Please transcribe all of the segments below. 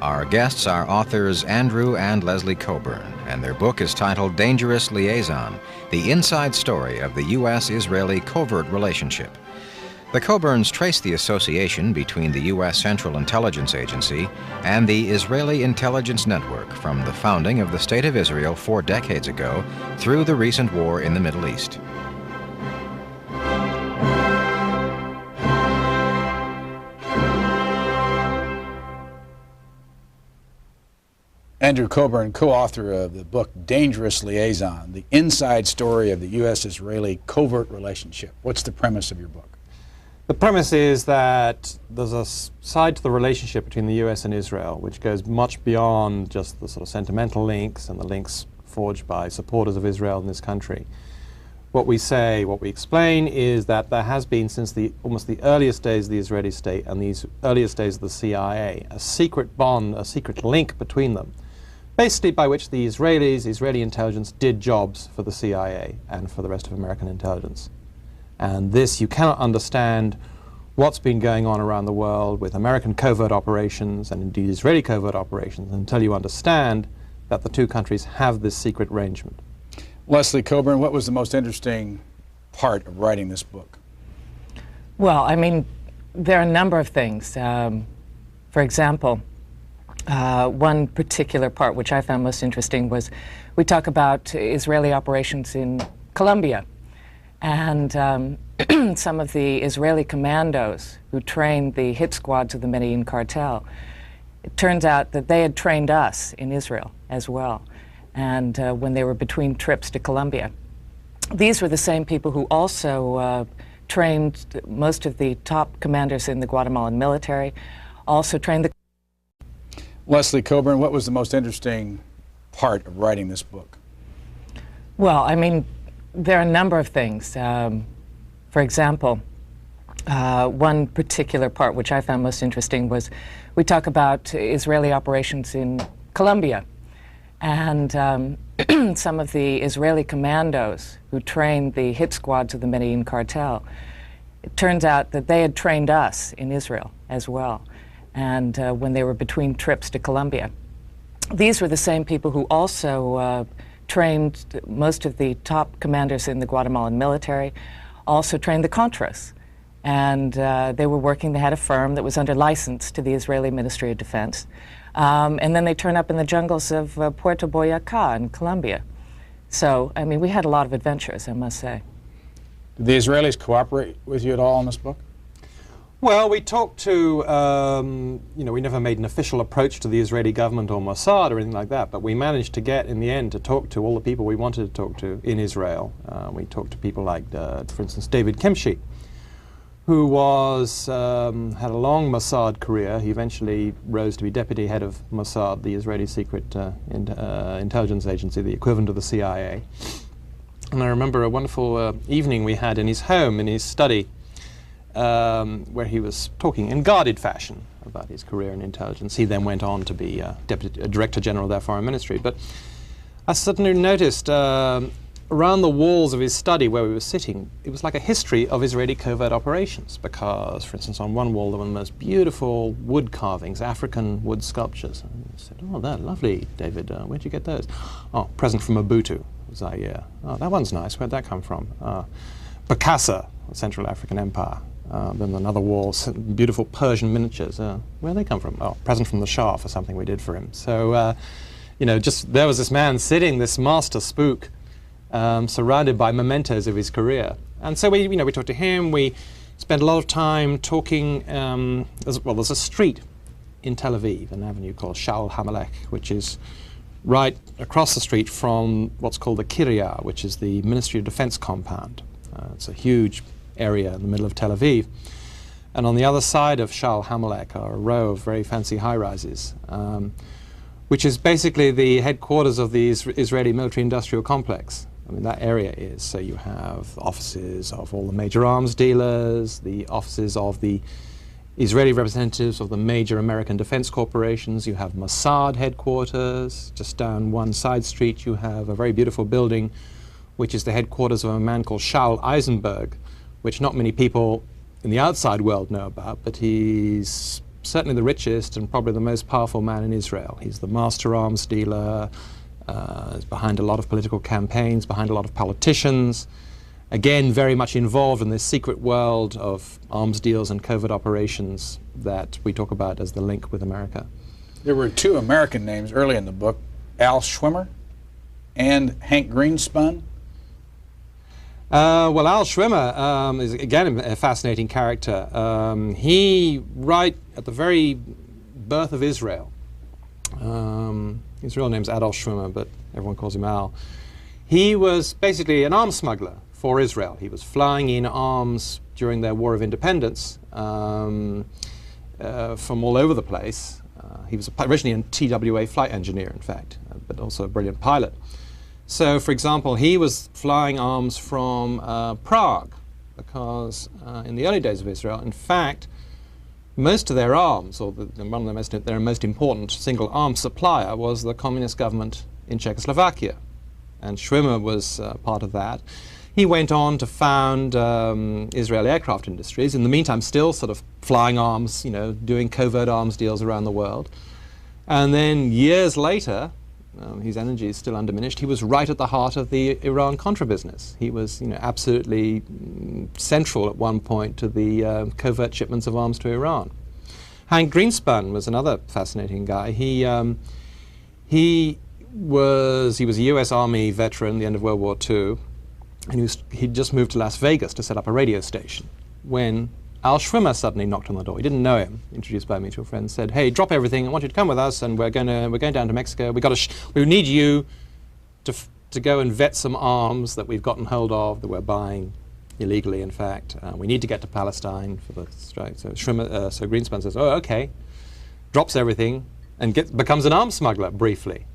Our guests are authors Andrew and Leslie Cockburn, and their book is titled Dangerous Liaison, the inside story of the U.S.-Israeli covert relationship. The Cockburns trace the association between the U.S. Central Intelligence Agency and the Israeli Intelligence Network from the founding of the State of Israel 4 decades ago through the recent war in the Middle East. Andrew Cockburn, co-author of the book Dangerous Liaison, the inside story of the U.S.-Israeli covert relationship. What's the premise of your book? The premise is that there's a side to the relationship between the U.S. and Israel which goes much beyond just the sort of sentimental links and the links forged by supporters of Israel in this country. What we explain is that there has been, since almost the earliest days of the Israeli state and the earliest days of the CIA, a secret bond, a secret link between them, basically by which the Israeli intelligence did jobs for the CIA and for the rest of American intelligence. And this, you cannot understand what's been going on around the world with American covert operations and indeed Israeli covert operations until you understand that the two countries have this secret arrangement. Leslie Cockburn, what was the most interesting part of writing this book? Well, I mean, there are a number of things. For example, one particular part which I found most interesting was we talk about Israeli operations in Colombia. And some of the Israeli commandos who trained the hit squads of the Medellin cartel, it turns out that they had trained us in Israel as well. And when they were between trips to Colombia. These were the same people who also trained most of the top commanders in the Guatemalan military, also trained the... Leslie Cockburn, what was the most interesting part of writing this book? Well, I mean, there are a number of things. For example, one particular part which I found most interesting was we talk about Israeli operations in Colombia. And some of the Israeli commandos who trained the hit squads of the Medellin cartel, it turns out that they had trained us in Israel as well. And when they were between trips to Colombia. These were the same people who also trained most of the top commanders in the Guatemalan military, also trained the Contras. And they were working, they had a firm that was under license to the Israeli Ministry of Defense. And then they turn up in the jungles of Puerto Boyacá in Colombia. So, I mean, we had a lot of adventures, I must say. Did the Israelis cooperate with you at all in this book? Well, we talked to, we never made an official approach to the Israeli government or Mossad or anything like that, but we managed to get, in the end, to talk to all the people we wanted to talk to in Israel. We talked to people like, for instance, David Kimchi, who had a long Mossad career. He eventually rose to be deputy head of Mossad, the Israeli secret intelligence agency, the equivalent of the CIA. And I remember a wonderful evening we had in his home, in his study, where he was talking in guarded fashion about his career in intelligence. He then went on to be Director General of their Foreign Ministry. But I suddenly noticed around the walls of his study where we were sitting, it was like a history of Israeli covert operations because, for instance, on one wall there were the most beautiful wood carvings, African wood sculptures. And I said, "Oh, they're lovely, David. Where'd you get those?" "Oh, present from Mobutu." Was I, yeah. "Oh, that one's nice. Where'd that come from?" "Bokassa, Central African Empire." Then another wall, beautiful Persian miniatures. Where they come from? "Oh, present from the Shah for something we did for him." So, just there was this man sitting, this master spook, surrounded by mementos of his career. And so we talked to him. We spent a lot of time talking. There's a street in Tel Aviv, an avenue called Shaul HaMelech, which is right across the street from what's called the Kiryah, which is the Ministry of Defense compound. It's a huge area in the middle of Tel Aviv. And on the other side of Shaul HaMelech are a row of very fancy high-rises, which is basically the headquarters of the Israeli military-industrial complex. I mean, that area is. So you have offices of all the major arms dealers, the offices of the Israeli representatives of the major American defense corporations. You have Mossad headquarters. Just down one side street you have a very beautiful building which is the headquarters of a man called Shaul Eisenberg, which not many people in the outside world know about, but he's certainly the richest and probably the most powerful man in Israel. He's the master arms dealer, is behind a lot of political campaigns, behind a lot of politicians. Again, very much involved in this secret world of arms deals and covert operations that we talk about as the link with America. There were two American names early in the book, Al Schwimmer and Hank Greenspun. Well, Al Schwimmer is, again, a fascinating character. He, right at the very birth of Israel, his real name's Adolf Schwimmer, but everyone calls him Al. He was basically an arms smuggler for Israel. He was flying in arms during their War of Independence from all over the place. He was originally a TWA flight engineer, in fact, but also a brilliant pilot. So, for example, he was flying arms from Prague because in the early days of Israel, in fact, most of their arms, or one of their most important single arms supplier, was the communist government in Czechoslovakia. And Schwimmer was part of that. He went on to found Israeli aircraft industries, in the meantime still sort of flying arms, you know, doing covert arms deals around the world. And then years later, his energy is still undiminished, he was right at the heart of the Iran-Contra business. He was, you know, absolutely central at one point to the covert shipments of arms to Iran. Hank Greenspun was another fascinating guy. He was a US Army veteran at the end of World War II, and he'd just moved to Las Vegas to set up a radio station when Al Schwimmer suddenly knocked on the door. He didn't know him, introduced by a mutual friend, said, "Hey, drop everything, I want you to come with us, and we're going down to Mexico. We need you to go and vet some arms that we've gotten hold of, that we're buying illegally, in fact. We need to get to Palestine for the strike." So so Greenspun says, "Oh, okay," drops everything, and becomes an arms smuggler briefly.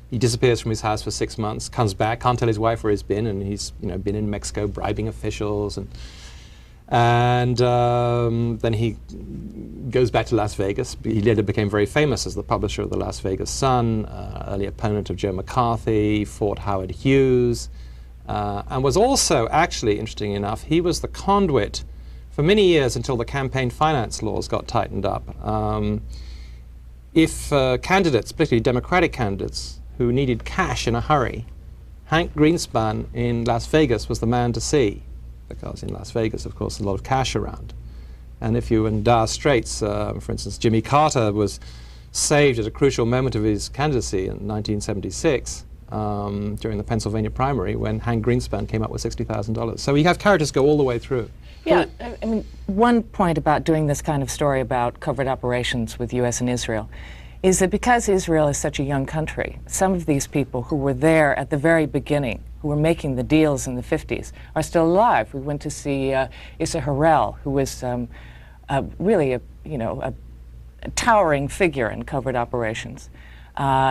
He disappears from his house for 6 months, comes back, can't tell his wife where he's been, and he's, you know, been in Mexico bribing officials, and then he goes back to Las Vegas. He later became very famous as the publisher of the Las Vegas Sun, early opponent of Joe McCarthy, fought Howard Hughes, and was also, actually, interesting enough, he was the conduit for many years until the campaign finance laws got tightened up. If candidates, particularly Democratic candidates, who needed cash in a hurry, Hank Greenspun in Las Vegas was the man to see, because in Las Vegas, of course, there's a lot of cash around. And if you were in dire straits, for instance, Jimmy Carter was saved at a crucial moment of his candidacy in 1976 during the Pennsylvania primary when Hank Greenspun came up with $60,000. So you have characters go all the way through. Yeah, I mean, one point about doing this kind of story about covert operations with U.S. and Israel is that because Israel is such a young country, some of these people who were there at the very beginning, who were making the deals in the 50s, are still alive. We went to see Issa Harel, who was really a towering figure in covert operations.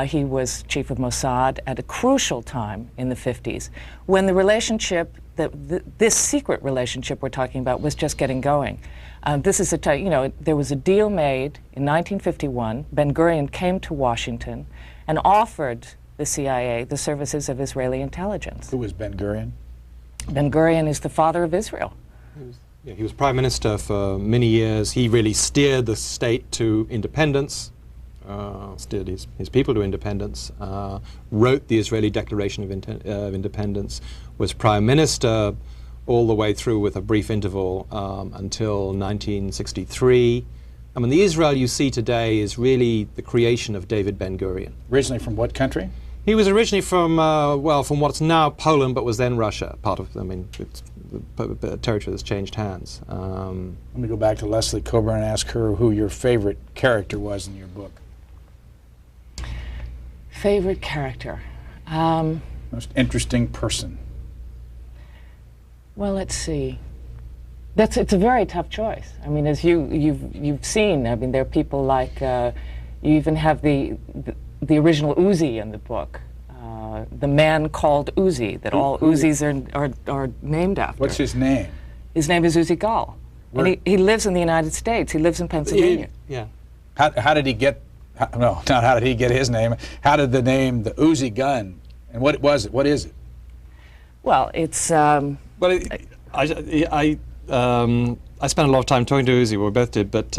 He was chief of Mossad at a crucial time in the 50s, when the relationship, this secret relationship we're talking about, was just getting going. This is there was a deal made in 1951. Ben-Gurion came to Washington and offered the CIA the services of Israeli intelligence. Who was Ben-Gurion? Ben-Gurion is the father of Israel. He was prime minister for many years. He really steered the state to independence, steered his people to independence, wrote the Israeli Declaration of Independence, was prime minister all the way through with a brief interval until 1963. I mean, the Israel you see today is really the creation of David Ben-Gurion. Originally from what country? He was originally from, from what's now Poland, but was then Russia, part of, it's the territory that's changed hands. Let me go back to Leslie Cockburn and ask her who your favorite character was in your book. Favorite character? Most interesting person? Well, let's see. It's a very tough choice. I mean, as you've seen, I mean, there are people like, you even have the original Uzi in the book, the man called Uzi, that all Uzis are named after. What's his name? His name is Uzi Gal. And he lives in the United States. He lives in Pennsylvania. Yeah. How did he get, no, not how did he get his name, how did the name, the Uzi gun, and what was it? What is it? Well, it's... Well, I spent a lot of time talking to Uzi, well, we both did, but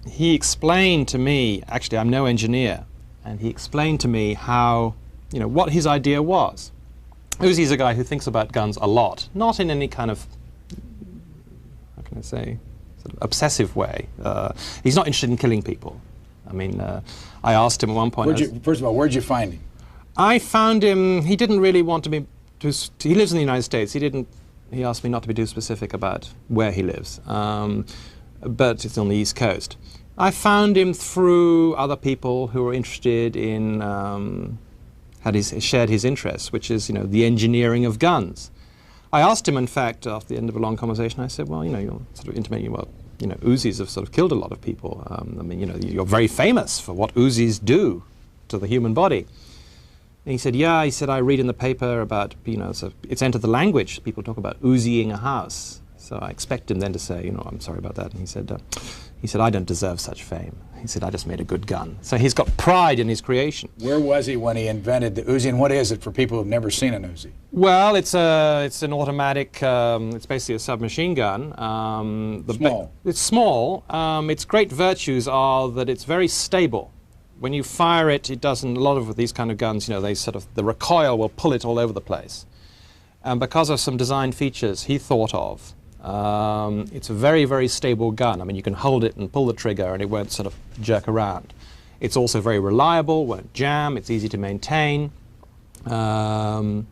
he explained to me, actually I'm no engineer, and he explained to me how, what his idea was. Uzi's a guy who thinks about guns a lot, not in any kind of, how can I say, sort of obsessive way. He's not interested in killing people. I mean, I asked him at one point... First of all, where'd you find him? I found him, he didn't really want to be, he lives in the United States. He asked me not to be too specific about where he lives, but it's on the East Coast. I found him through other people who were interested in, shared his interests, which is, the engineering of guns. I asked him, in fact, after the end of a long conversation, I said, well, you're sort of intimating, well, Uzis have sort of killed a lot of people. I mean, you're very famous for what Uzis do to the human body. And he said, yeah, he said, I read in the paper about, so it's entered the language. People talk about Uziing a house. So I expect him then to say, I'm sorry about that. And he said, I don't deserve such fame. He said, I just made a good gun. So he's got pride in his creation. Where was he when he invented the Uzi, and what is it for people who've never seen an Uzi? Well, it's an automatic, it's basically a submachine gun. Small. It's small. Its great virtues are that it's very stable. When you fire it, it doesn't, a lot of these kind of guns, the recoil will pull it all over the place. And because of some design features he thought of, it's a very, very stable gun. I mean, you can hold it and pull the trigger and it won't sort of jerk around. It's also very reliable, won't jam, it's easy to maintain. And,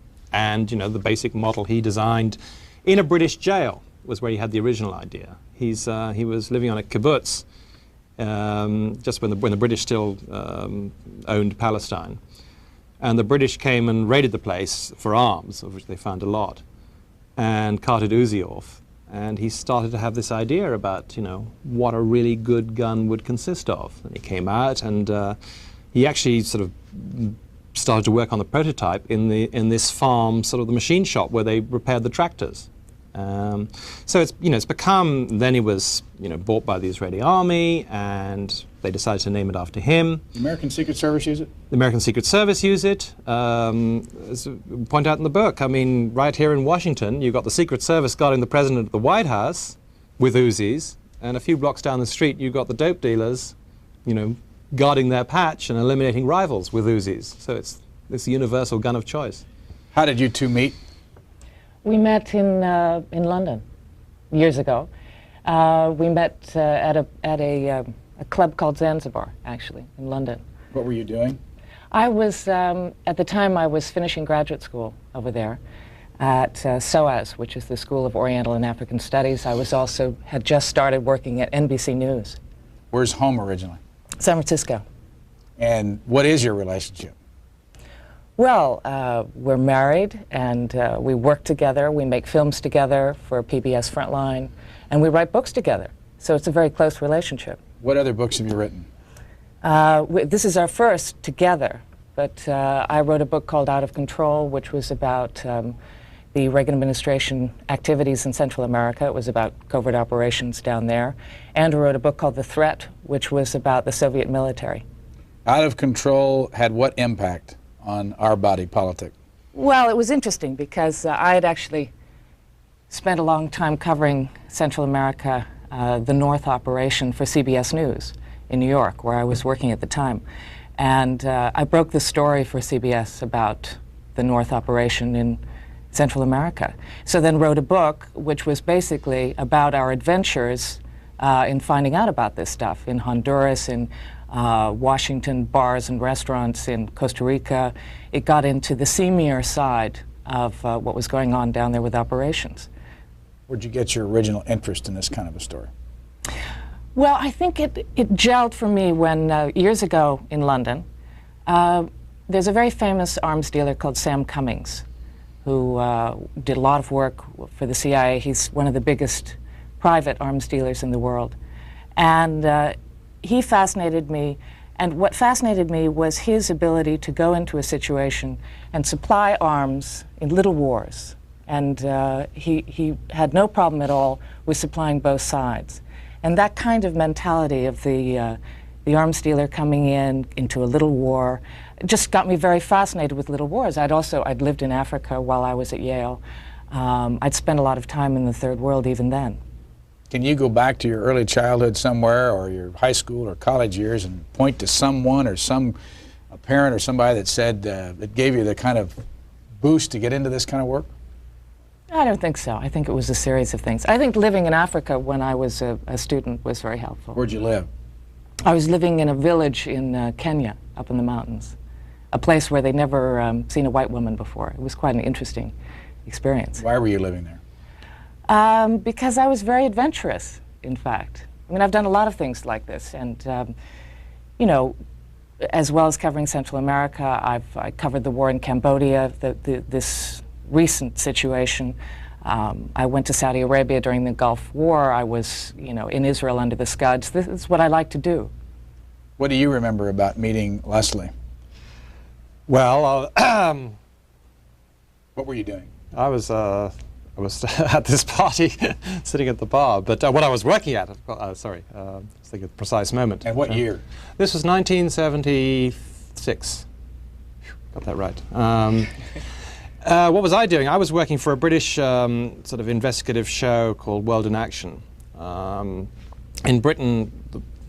the basic model he designed in a British jail was where he had the original idea. He was living on a kibbutz just when the British still owned Palestine. And the British came and raided the place for arms, of which they found a lot, and carted Uzi off. And he started to have this idea about, what a really good gun would consist of. And he came out and he actually sort of started to work on the prototype in this farm, sort of the machine shop where they repaired the tractors. So it's become, then he was, bought by the Israeli army, and they decided to name it after him. The American Secret Service use it? The American Secret Service use it. As we point out in the book, I mean, right here in Washington, you've got the Secret Service guarding the president at the White House with Uzis, and a few blocks down the street, you've got the dope dealers, guarding their patch and eliminating rivals with Uzis. So it's the universal gun of choice. How did you two meet? We met in London years ago. We met at a club called Zanzibar, actually, in London. What were you doing? I was, at the time, I was finishing graduate school over there at SOAS, which is the School of Oriental and African Studies. I was also, had just started working at NBC News. Where's home originally? San Francisco. And what is your relationship? Well, we're married, and we work together. We make films together for PBS Frontline, and we write books together. So it's a very close relationship. What other books have you written? This is our first together, but I wrote a book called Out of Control, which was about the Reagan administration activities in Central America. It was about covert operations down there. Andrew wrote a book called The Threat, which was about the Soviet military. Out of Control had what impact on our body politic? Well, it was interesting because I had actually spent a long time covering Central America, the North operation for CBS News in New York, where I was working at the time. And I broke the story for CBS about the North operation in Central America. So then wrote a book which was basically about our adventures in finding out about this stuff in Honduras, in Washington, bars and restaurants in Costa Rica. It got into the seamier side of what was going on down there with operations. Where'd you get your original interest in this kind of a story? Well, I think it gelled for me when, years ago in London, there's a very famous arms dealer called Sam Cummings, who did a lot of work for the CIA. He's one of the biggest private arms dealers in the world. And he fascinated me, and what fascinated me was his ability to go into a situation and supply arms in little wars. And he had no problem at all with supplying both sides. And that kind of mentality of the arms dealer coming into a little war just got me very fascinated with little wars. I'd lived in Africa while I was at Yale. I'd spent a lot of time in the Third World even then. Can you go back to your early childhood somewhere, or your high school or college years, and point to someone or a parent or somebody that said that gave you the kind of boost to get into this kind of work? I don't think so. I think it was a series of things. I think living in Africa when I was a student was very helpful. Where'd you live? I was living in a village in Kenya, up in the mountains, a place where they'd never seen a white woman before. It was quite an interesting experience. Why were you living there? Because I was very adventurous, in fact. I mean, I've done a lot of things like this, and you know, as well as covering Central America, I covered the war in Cambodia, this recent situation. I went to Saudi Arabia during the Gulf War. I was, you know, in Israel under the Scuds. This is what I like to do. What do you remember about meeting Leslie? Well, What were you doing? I was at this party, sitting at the bar. But what I was working at, sorry, let's think of the precise moment. And what year? This was 1976. Got that right. What was I doing? I was working for a British sort of investigative show called World in Action. In Britain,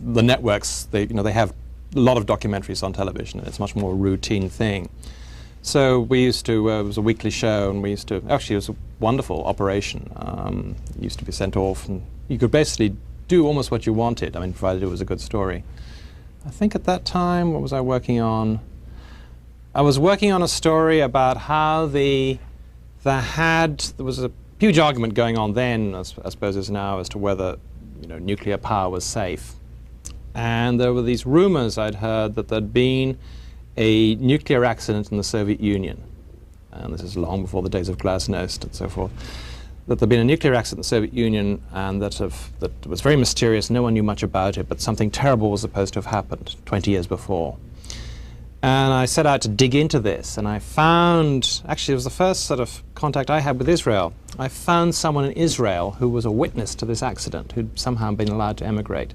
the networks, they have a lot of documentaries on television, and it's much more a routine thing. So we used to, it was a weekly show, and we used to, actually it was a wonderful operation. You used to be sent off, and you could basically do almost what you wanted, I mean, provided it was a good story. I think at that time, what was I working on? I was working on a story about how there was a huge argument going on then, I suppose as now, as to whether, you know, nuclear power was safe. And there were these rumors I'd heard that there'd been a nuclear accident in the Soviet Union, and this is long before the days of Glasnost and so forth, that there'd been a nuclear accident in the Soviet Union, and that was very mysterious. No one knew much about it, but something terrible was supposed to have happened 20 years before. And I set out to dig into this, and I found, actually it was the first sort of contact I had with Israel. I found someone in Israel who was a witness to this accident, who'd somehow been allowed to emigrate,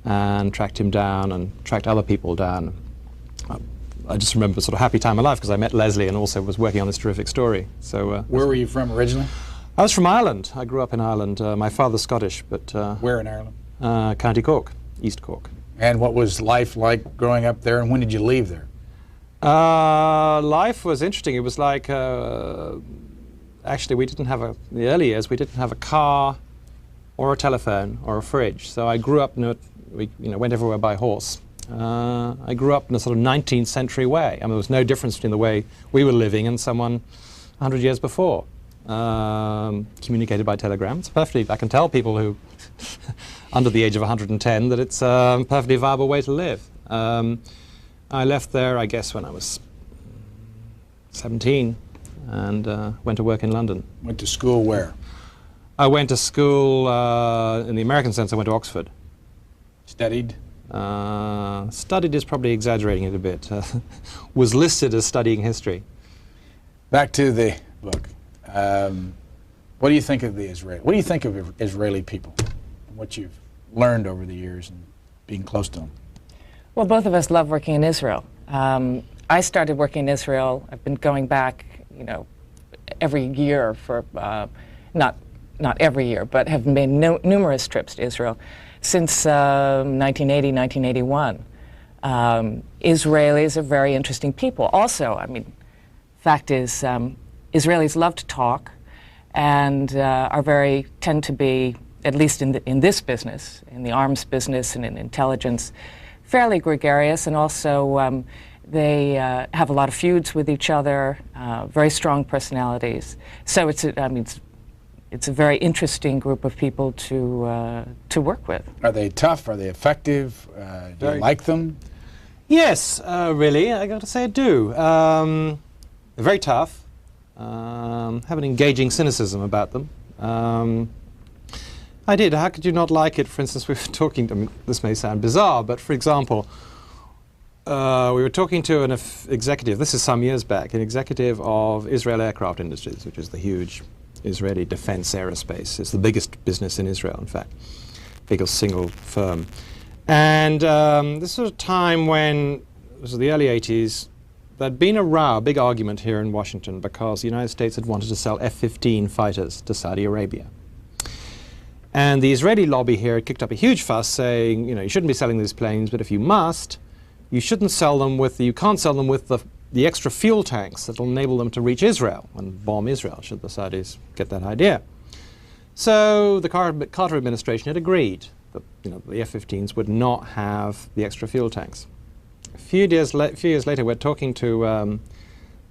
and tracked him down and tracked other people down. I just remember a sort of happy time of life because I met Leslie and also was working on this terrific story. So, where were you from originally? I was from Ireland. I grew up in Ireland. My father's Scottish, but... Where in Ireland? County Cork, East Cork. And what was life like growing up there, and when did you leave there? Life was interesting. It was like, actually we didn't have in the early years, we didn't have a car or a telephone or a fridge. So I grew up, we went everywhere by horse. I grew up in a sort of 19th century way. I mean, there was no difference between the way we were living and someone 100 years before. Communicated by telegram. It's perfectly, I can tell people who, under the age of 110, that it's a perfectly viable way to live. I left there, I guess, when I was 17 and went to work in London. Went to school where? I went to school, in the American sense, I went to Oxford. Studied? Studied is probably exaggerating it a bit. Was listed as studying history. Back to the book. What do you think of the What do you think of Israeli people? And what you've learned over the years and being close to them? Well, both of us love working in Israel. I started working in Israel. I've been going back, you know, every year for, not every year, but have made numerous trips to Israel since 1980, 1981. Israelis are very interesting people. Also, I mean, fact is, Israelis love to talk and tend to be, at least in this business, in the arms business and in intelligence, fairly gregarious, and also they have a lot of feuds with each other, very strong personalities. So it's a very interesting group of people to work with. Are they tough? Are they effective? Do you like them? Yes, really, I got to say I do. They're very tough. Have an engaging cynicism about them. I did. How could you not like it? For instance, we were talking, I mean, this may sound bizarre, but for example, we were talking to an executive, this is some years back, an executive of Israel Aircraft Industries, which is the huge Israeli defense aerospace. It's the biggest business in Israel, in fact, biggest single firm. And this was a time when, this was the early 80s, there'd been a row, a big argument here in Washington because the United States had wanted to sell F-15 fighters to Saudi Arabia. And the Israeli lobby here kicked up a huge fuss saying, you shouldn't be selling these planes, but if you must, you can't sell them with the extra fuel tanks that will enable them to reach Israel and bomb Israel, should the Saudis get that idea. So the Carter administration had agreed that the F-15s would not have the extra fuel tanks. A few years later, we're talking to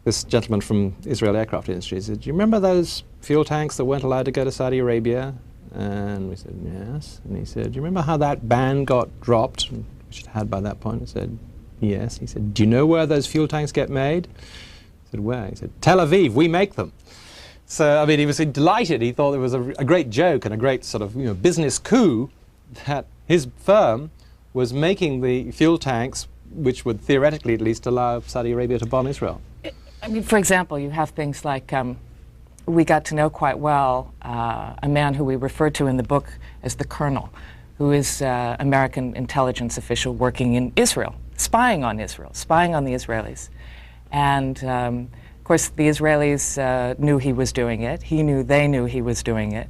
this gentleman from Israel Aircraft Industries. He said, do you remember those fuel tanks that weren't allowed to go to Saudi Arabia? And we said, yes. And he said, do you remember how that ban got dropped, which it had by that point? I said, yes. He said, do you know where those fuel tanks get made? I said, where? He said, Tel Aviv, we make them. So, I mean, he was delighted. He thought it was a great joke and a great sort of business coup that his firm was making the fuel tanks which would theoretically at least allow Saudi Arabia to bomb Israel. I mean, for example, you have things like we got to know quite well a man who we refer to in the book as the Colonel, who is American intelligence official working in Israel, spying on the Israelis. And of course, the Israelis knew he was doing it. They knew he was doing it.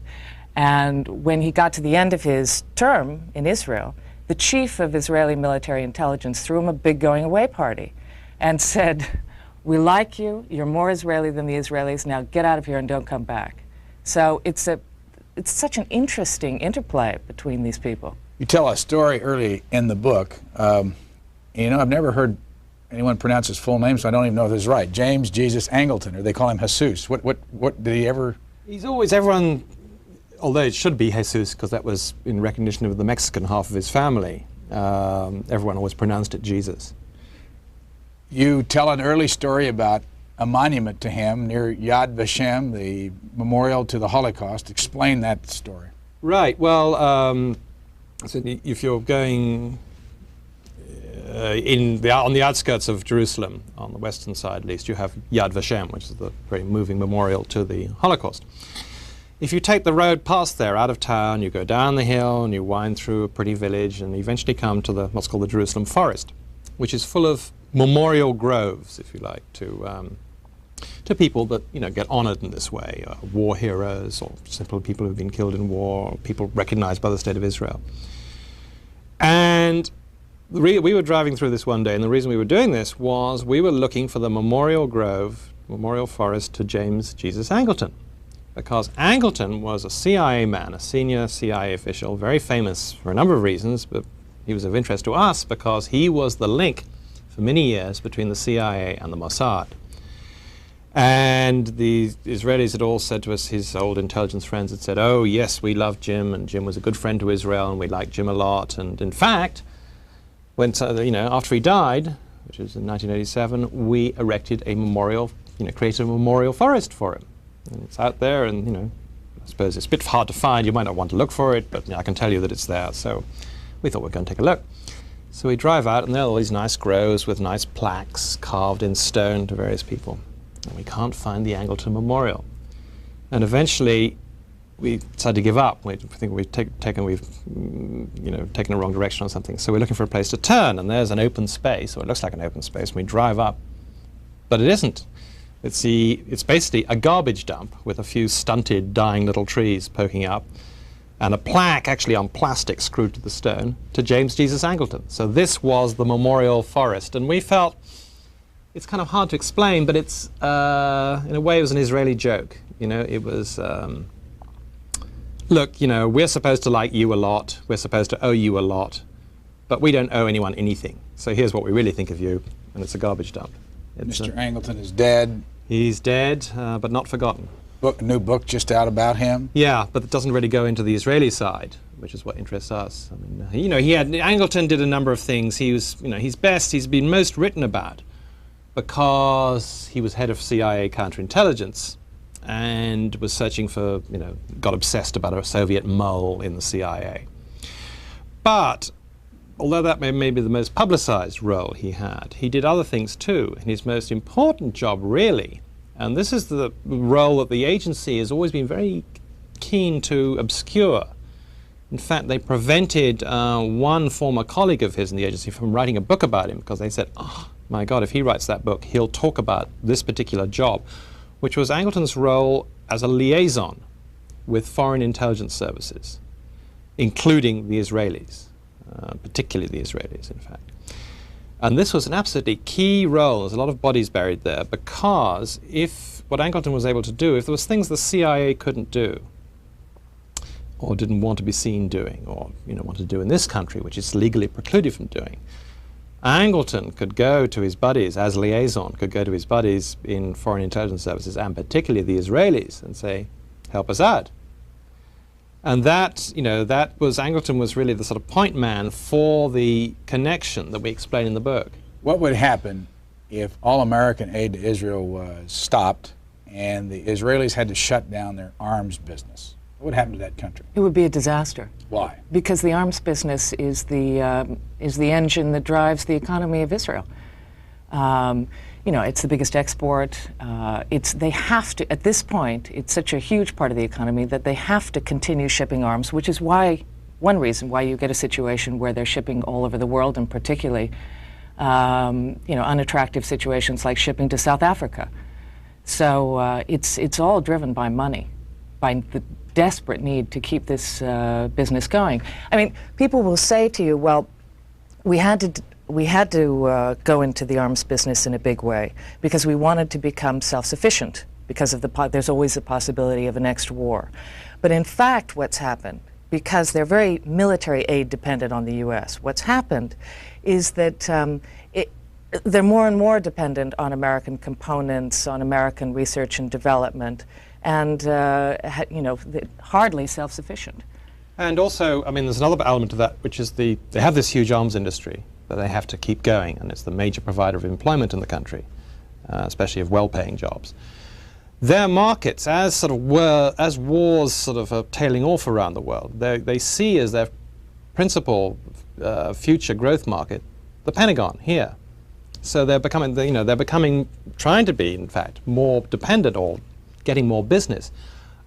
And when he got to the end of his term in Israel, the chief of Israeli military intelligence threw him a big going-away party and said, we like you, you're more Israeli than the Israelis, now get out of here and don't come back. So it's such an interesting interplay between these people. You tell a story early in the book. I've never heard anyone pronounce his full name, so I don't even know if this is right. James Jesus Angleton, or they call him Jesus. What did he ever? He's always, everyone, although it should be Jesus, because that was in recognition of the Mexican half of his family, everyone always pronounced it Jesus. You tell an early story about a monument to him near Yad Vashem, the memorial to the Holocaust. Explain that story. Right. Well, so if you're going on the outskirts of Jerusalem, on the western side at least, you have Yad Vashem, which is the very moving memorial to the Holocaust. If you take the road past there, out of town, you go down the hill and you wind through a pretty village and eventually come to what's called the Jerusalem Forest, which is full of memorial groves, if you like, to people that get honored in this way, war heroes or simple people who've been killed in war, or people recognized by the State of Israel. And we were driving through this one day, and the reason we were doing this was we were looking for the memorial forest to James Jesus Angleton, because Angleton was a CIA man, a senior CIA official, very famous for a number of reasons, but he was of interest to us because he was the link for many years between the CIA and the Mossad. And the Israelis had all said to us, his old intelligence friends had said, oh yes, we love Jim, and Jim was a good friend to Israel, and we liked Jim a lot. And in fact, when after he died, which was in 1987, we erected a memorial, created a memorial forest for him. And it's out there, and I suppose it's a bit hard to find. You might not want to look for it, but I can tell you that it's there. So we thought we'd go and take a look. So we drive out, and there are all these nice groves with nice plaques carved in stone to various people. And we can't find the Angleton Memorial. And eventually, we decided to give up. We think we've taken the wrong direction or something. So we're looking for a place to turn, and there's an open space, or it looks like an open space, and we drive up. But it isn't. It's basically a garbage dump with a few stunted, dying little trees poking up, and a plaque actually on plastic screwed to the stone to James Jesus Angleton. So this was the memorial forest, and we felt it's kind of hard to explain, but it's in a way it was an Israeli joke. It was look, we're supposed to like you a lot, we're supposed to owe you a lot, but we don't owe anyone anything. So here's what we really think of you, and it's a garbage dump. Mr. Angleton is dead. He's dead, but not forgotten. New book just out about him? Yeah, but it doesn't really go into the Israeli side, which is what interests us. I mean, Angleton did a number of things. He was, he's been most written about because he was head of CIA counterintelligence and was searching for, got obsessed about a Soviet mole in the CIA. But although that may be the most publicized role he had, he did other things too. And his most important job, really, and this is the role that the agency has always been very keen to obscure. In fact, they prevented one former colleague of his in the agency from writing a book about him because they said, oh, my God, if he writes that book, he'll talk about this particular job, which was Angleton's role as a liaison with foreign intelligence services. including the Israelis, particularly the Israelis, in fact. And this was an absolutely key role. There's a lot of bodies buried there, because if what Angleton was able to do, if there was things the CIA couldn't do, or didn't want to be seen doing, or wanted to do in this country, which it's legally precluded from doing, Angleton could go to his buddies, as liaison, could go to his buddies in foreign intelligence services, and particularly the Israelis, and say, help us out. And that, Angleton was really the sort of point man for the connection that we explain in the book. What would happen if all American aid to Israel was stopped and the Israelis had to shut down their arms business? What would happen to that country? It would be a disaster. Why? Because the arms business is the engine that drives the economy of Israel. It's the biggest export. They have to, at this point, it's such a huge part of the economy that they have to continue shipping arms, which is one reason why you get a situation where they're shipping all over the world, and particularly, unattractive situations like shipping to South Africa. So it's all driven by money, by the desperate need to keep this business going. I mean, people will say to you, well, we had to go into the arms business in a big way because we wanted to become self-sufficient, because of there's always a possibility of a next war. But in fact, what's happened, because they're very military aid dependent on the U.S., what's happened is that they're more and more dependent on American components, on American research and development, and hardly self-sufficient. And also, I mean, there's another element to that, which is they have this huge arms industry that they have to keep going, and it's the major provider of employment in the country, especially of well-paying jobs. Their markets, as wars sort of are tailing off around the world, they see as their principal future growth market the Pentagon here. So they're becoming, trying to be, in fact, more dependent or getting more business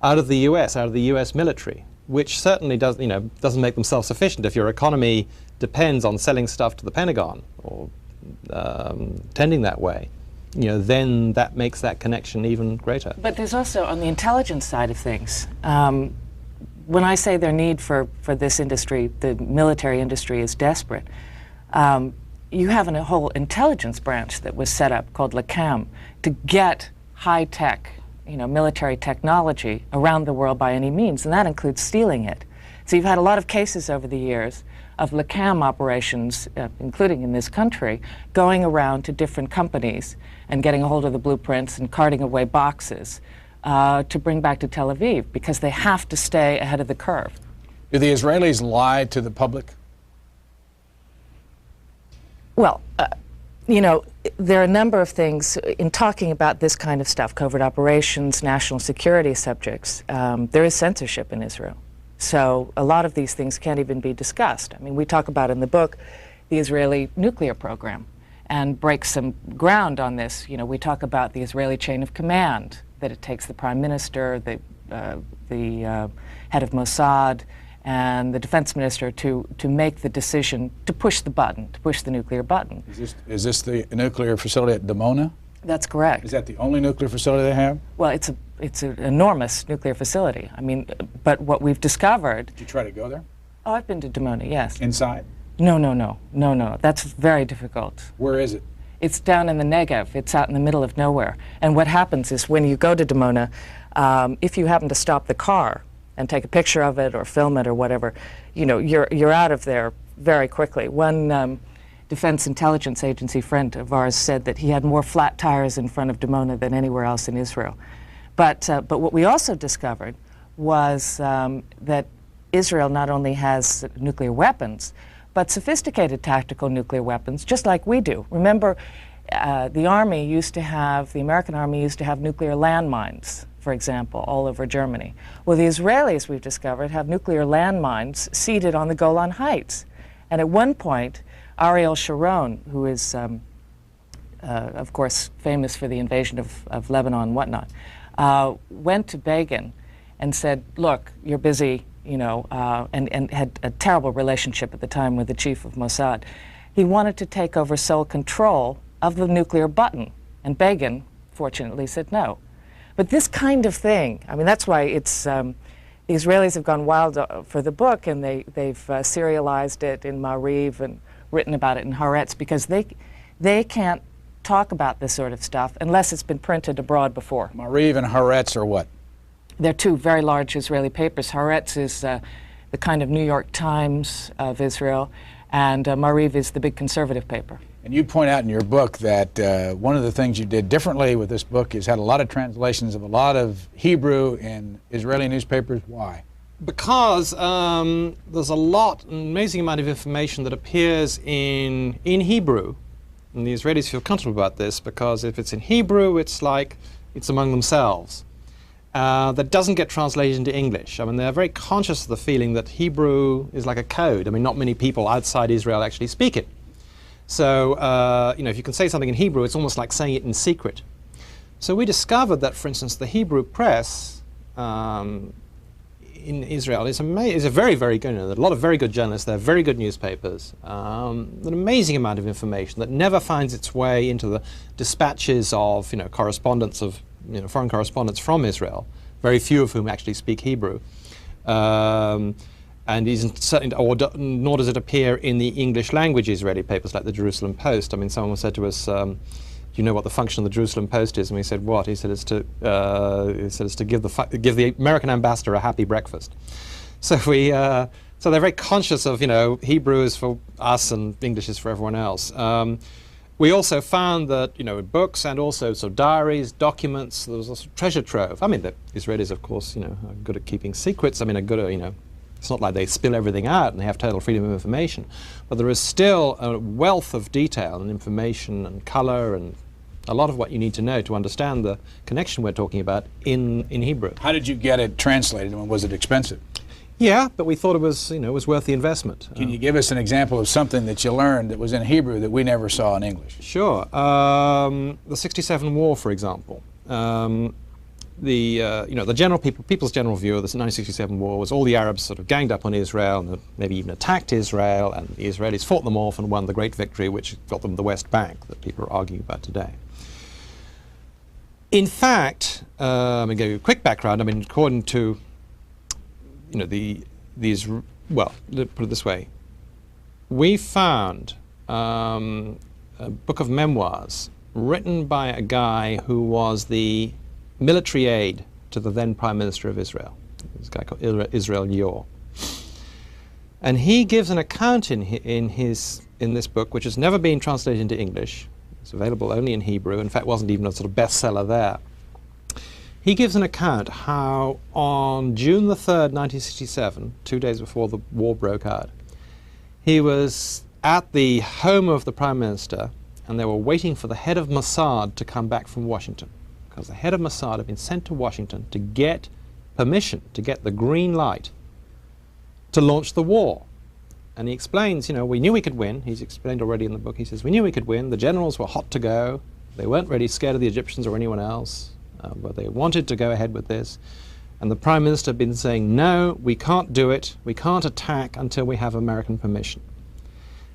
out of the U.S. military, which certainly doesn't make them self-sufficient. If your economy depends on selling stuff to the Pentagon or tending that way, then that makes that connection even greater. But there's also, on the intelligence side of things, when I say their need for this industry, the military industry is desperate, you have a whole intelligence branch that was set up called LACAM to get high-tech, military technology around the world by any means, and that includes stealing it. So you've had a lot of cases over the years of LACAM operations, including in this country, going around to different companies and getting a hold of the blueprints and carting away boxes to bring back to Tel Aviv, because they have to stay ahead of the curve. Do the Israelis lie to the public? Well, there are a number of things in talking about this kind of stuff, covert operations, national security subjects. There is censorship in Israel. So a lot of these things can't even be discussed. I mean, we talk about in the book the Israeli nuclear program and break some ground on this. We talk about the Israeli chain of command, that it takes the prime minister, the head of Mossad, and the defense minister to make the decision to push the button, to push the nuclear button. Is this the nuclear facility at Dimona? That's correct. Is that the only nuclear facility they have? Well, it's an enormous nuclear facility. I mean, but what we've discovered... Did you try to go there? Oh, I've been to Dimona, yes. Inside? No. That's very difficult. Where is it? It's down in the Negev. It's out in the middle of nowhere. And what happens is when you go to Dimona, if you happen to stop the car and take a picture of it or film it or whatever, you're out of there very quickly. One Defense Intelligence Agency friend of ours said that he had more flat tires in front of Dimona than anywhere else in Israel. But what we also discovered was that Israel not only has nuclear weapons, but sophisticated tactical nuclear weapons, just like we do. Remember, the American Army used to have nuclear landmines, for example, all over Germany. Well, the Israelis, we've discovered, have nuclear landmines seated on the Golan Heights. And at one point, Ariel Sharon, who is, of course, famous for the invasion of Lebanon and whatnot, went to Begin and said, look, you're busy, and had a terrible relationship at the time with the chief of Mossad. He wanted to take over sole control of the nuclear button, and Begin, fortunately, said no. But this kind of thing, I mean, that's why it's the Israelis have gone wild for the book, and they've serialized it in Ma'ariv and written about it in Haaretz, because they can't talk about this sort of stuff unless it's been printed abroad before. Ma'ariv and Haaretz are what? They're two very large Israeli papers. Haaretz is the kind of New York Times of Israel, and Ma'ariv is the big conservative paper. And you point out in your book that one of the things you did differently with this book is had a lot of translations of a lot of Hebrew in Israeli newspapers. Why? Because there's an amazing amount of information that appears in Hebrew, and the Israelis feel comfortable about this, because if it's in Hebrew, it's like it's among themselves. That doesn't get translated into English. I mean, they're very conscious of the feeling that Hebrew is like a code. I mean, not many people outside Israel actually speak it. So, you know, if you can say something in Hebrew, it's almost like saying it in secret. So we discovered that, for instance, the Hebrew press in Israel is a very, very good, a lot of very good journalists, they're very good newspapers, an amazing amount of information that never finds its way into the dispatches of, you know, correspondents of, you know, foreign correspondents from Israel, very few of whom actually speak Hebrew. And nor does it appear in the English language Israeli papers like the Jerusalem Post. I mean, someone said to us, do you know what the function of the Jerusalem Post is? And we said, what? He said, it's to give the American ambassador a happy breakfast. So so they're very conscious of, you know, Hebrew is for us and English is for everyone else. We also found that, you know, books and also sort of diaries, documents, there was a treasure trove. I mean, the Israelis, of course, you know, are good at keeping secrets. I mean, are good at, you know, it's not like they spill everything out and they have total freedom of information. But there is still a wealth of detail and information and color and a lot of what you need to know to understand the connection we're talking about in Hebrew. How did you get it translated, and was it expensive? Yeah, but we thought it was, you know, it was worth the investment. Can you give us an example of something that you learned that was in Hebrew that we never saw in English? Sure. The '67 war, for example. You know, the people's general view of the 1967 war was all the Arabs sort of ganged up on Israel and maybe even attacked Israel, and the Israelis fought them off and won the great victory, which got them the West Bank that people are arguing about today. In fact, I'm going to give you a quick background. I mean, according to, you know, well, let's put it this way. We found a book of memoirs written by a guy who was the military aide to the then Prime Minister of Israel, this guy called Israel Yor. And he gives an account in this book, which has never been translated into English. It's available only in Hebrew. In fact, wasn't even a sort of bestseller there. He gives an account how on June the 3rd, 1967, 2 days before the war broke out, he was at the home of the Prime Minister, and they were waiting for the head of Mossad to come back from Washington, because the head of Mossad had been sent to Washington to get permission, to get the green light to launch the war. And he explains, you know, we knew we could win. He's explained already in the book. He says, we knew we could win. The generals were hot to go. They weren't really scared of the Egyptians or anyone else, but they wanted to go ahead with this. And the Prime Minister had been saying, no, we can't do it. We can't attack until we have American permission.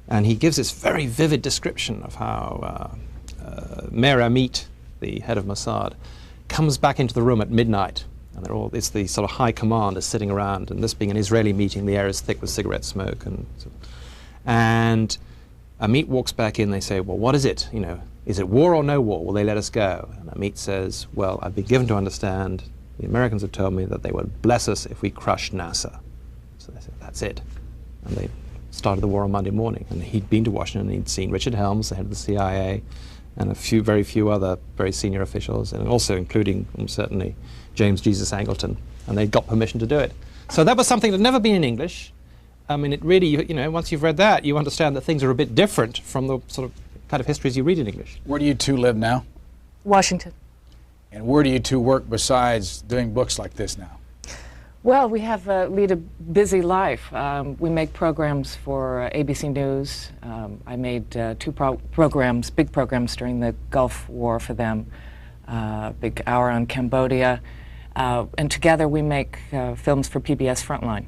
And he gives this very vivid description of how Meir Amit, the head of Mossad, comes back into the room at midnight, and it's the sort of high command is sitting around, and this being an Israeli meeting, the air is thick with cigarette smoke, and Amit walks back in. They say, well, what is it? You know, is it war or no war? Will they let us go? And Amit says, well, I've been given to understand, the Americans have told me that they would bless us if we crushed Nasser. So they said, that's it. And they started the war on Monday morning, and he'd been to Washington, and he'd seen Richard Helms, the head of the CIA, and very few other very senior officials, and also including certainly James Jesus Angleton, and they got permission to do it. So that was something that had never been in English. I mean, it really, you know, once you've read that, you understand that things are a bit different from the sort of kind of histories you read in English. Where do you two live now? Washington. And where do you two work besides doing books like this now? Well, we lead a busy life. We make programs for ABC News. I made two programs, big programs during the Gulf War for them, big hour on Cambodia. And together we make films for PBS Frontline,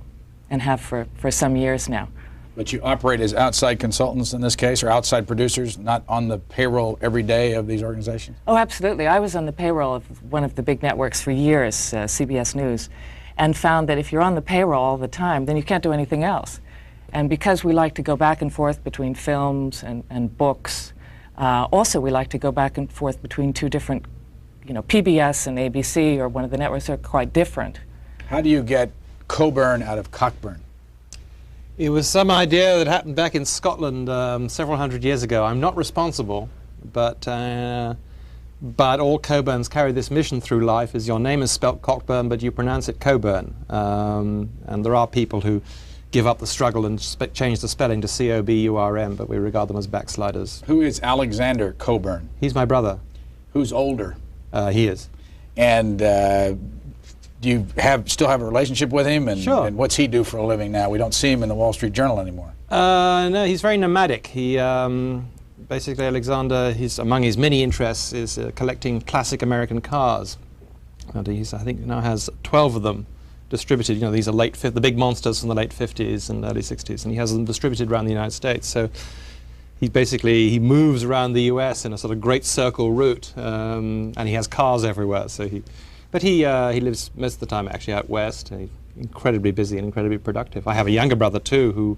and have for some years now. But you operate as outside consultants in this case, or outside producers, not on the payroll every day of these organizations? Oh, absolutely. I was on the payroll of one of the big networks for years, CBS News. and found that if you're on the payroll all the time, then you can't do anything else. And because we like to go back and forth between films and books, also we like to go back and forth between two different, PBS and ABC or one of the networks are quite different. How do you get Cockburn out of Cockburn? It was some idea that happened back in Scotland several hundred years ago. I'm not responsible, but all Cockburns carry this mission through life: is your name is spelt Cockburn, but you pronounce it Cockburn. And there are people who give up the struggle and change the spelling to C-O-B-U-R-M, but we regard them as backsliders. Who is Alexander Cockburn? He's my brother. Who's older? He is. And do you still have a relationship with him? And, Sure. and what's he do for a living now? We don't see him in the Wall Street Journal anymore. No, he's very nomadic. He basically, Alexander, among his many interests is collecting classic American cars. And I think now has 12 of them distributed. These are the big monsters from the late 50s and early 60s, and he has them distributed around the United States. So he moves around the U.S. in a sort of great circle route, and he has cars everywhere. So he lives most of the time actually out west. He's incredibly busy and incredibly productive. I have a younger brother too who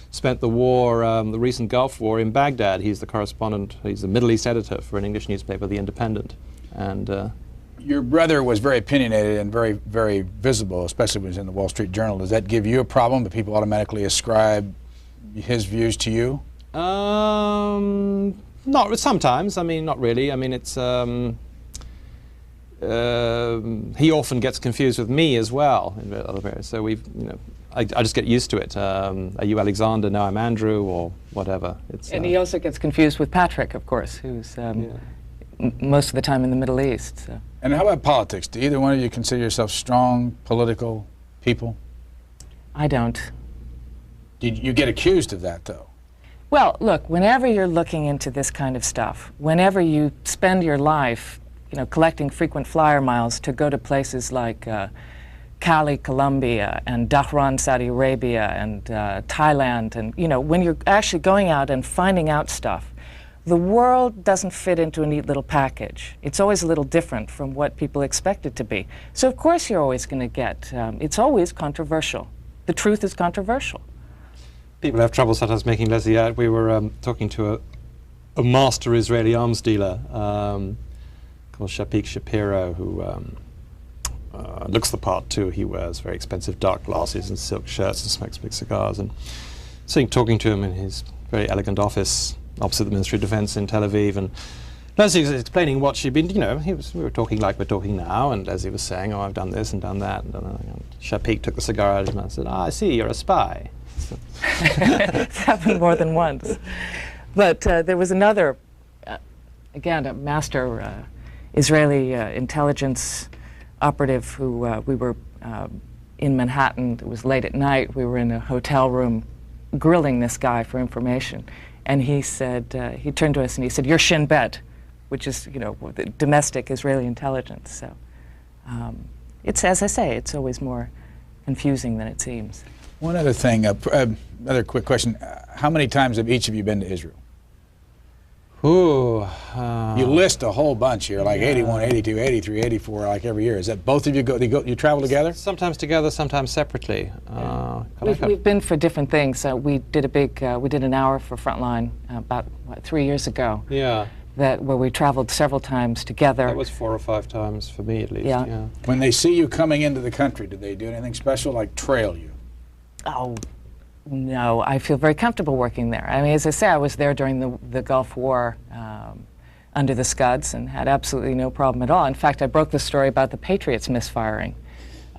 spent the war, the recent Gulf War, in Baghdad. He's the correspondent. He's the Middle East editor for an English newspaper, The Independent, and. Your brother was very opinionated and very, very visible, especially when he was in the Wall Street Journal. Does that give you a problem that people automatically ascribe his views to you? Not sometimes. Not really. It's he often gets confused with me as well in other areas. So I just get used to it. Are you Alexander? No, I'm Andrew, or whatever. And he also gets confused with Patrick, of course, who's most of the time in the Middle East. So. And how about politics? Do either one of you consider yourself strong political people? I don't. You get accused of that, though. Well, look, whenever you're looking into this kind of stuff, whenever you spend your life, collecting frequent flyer miles to go to places like Cali, Colombia, and Dhahran, Saudi Arabia, and Thailand, and when you're actually going out and finding out stuff, the world doesn't fit into a neat little package. It's always a little different from what people expect it to be. So of course you're always going to get, it's always controversial. The truth is controversial. People have trouble sometimes making Leslie out. We were talking to a master Israeli arms dealer called Shapiro, who looks the part too. He wears very expensive dark glasses and silk shirts and smokes big cigars. And talking to him in his very elegant office opposite the Ministry of Defense in Tel Aviv, and Leslie was explaining what she'd been, we were talking like we're talking now, and Leslie was saying, oh, I've done this and done that, and Shapik took the cigar out of his mouth and said, I see, you're a spy. So. It's happened more than once. But there was another, again, a master Israeli intelligence operative who we were in Manhattan. It was late at night. We were in a hotel room grilling this guy for information. And he said, he turned to us and he said, you're Shin Bet, which is, the domestic Israeli intelligence. So it's, as I say, it's always more confusing than it seems. One other thing, another quick question. How many times have each of you been to Israel? Ooh. You list a whole bunch here, like 81, 82, 83, 84, like every year. Is that both of you you travel together? Sometimes together, sometimes separately. We've been for different things. We did we did an hour for Frontline about 3 years ago. Yeah. Where we traveled several times together. That was 4 or 5 times for me, at least. Yeah. When they see you coming into the country, do they do anything special, like trail you? Oh, no. I feel very comfortable working there. I mean, as I say, I was there during the Gulf War under the Scuds and had absolutely no problem at all. In fact, I broke the story about the Patriots misfiring.